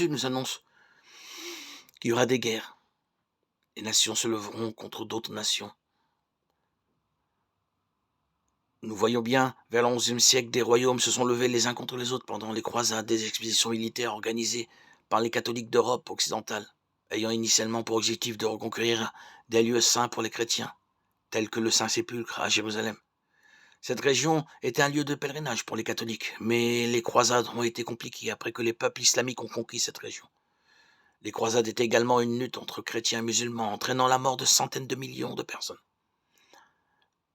Dieu nous annonce qu'il y aura des guerres. Les nations se leveront contre d'autres nations. Nous voyons bien, vers le XIe siècle, des royaumes se sont levés les uns contre les autres pendant les croisades, des expéditions militaires organisées par les catholiques d'Europe occidentale, ayant initialement pour objectif de reconquérir des lieux saints pour les chrétiens, tels que le Saint-Sépulcre à Jérusalem. Cette région était un lieu de pèlerinage pour les catholiques, mais les croisades ont été compliquées après que les peuples islamiques ont conquis cette région. Les croisades étaient également une lutte entre chrétiens et musulmans, entraînant la mort de centaines de millions de personnes.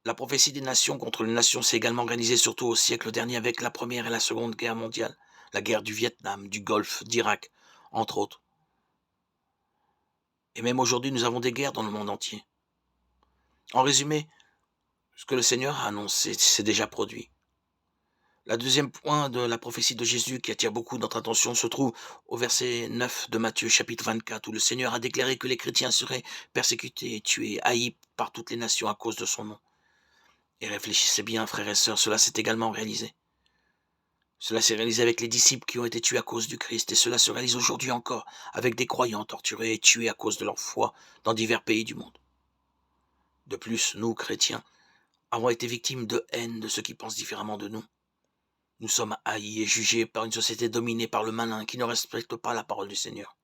La prophétie des nations contre les nations s'est également organisée surtout au siècle dernier avec la Première et la Seconde Guerre mondiale, la guerre du Vietnam, du Golfe, d'Irak, entre autres. Et même aujourd'hui, nous avons des guerres dans le monde entier. En résumé, ce que le Seigneur a annoncé s'est déjà produit. La deuxième point de la prophétie de Jésus qui attire beaucoup notre attention se trouve au verset 9 de Matthieu chapitre 24 où le Seigneur a déclaré que les chrétiens seraient persécutés, tués, haïs par toutes les nations à cause de son nom. Et réfléchissez bien, frères et sœurs, cela s'est également réalisé. Cela s'est réalisé avec les disciples qui ont été tués à cause du Christ, et cela se réalise aujourd'hui encore avec des croyants torturés et tués à cause de leur foi dans divers pays du monde. De plus, nous, chrétiens, avons été victimes de haine de ceux qui pensent différemment de nous. Nous sommes haïs et jugés par une société dominée par le malin qui ne respecte pas la parole du Seigneur.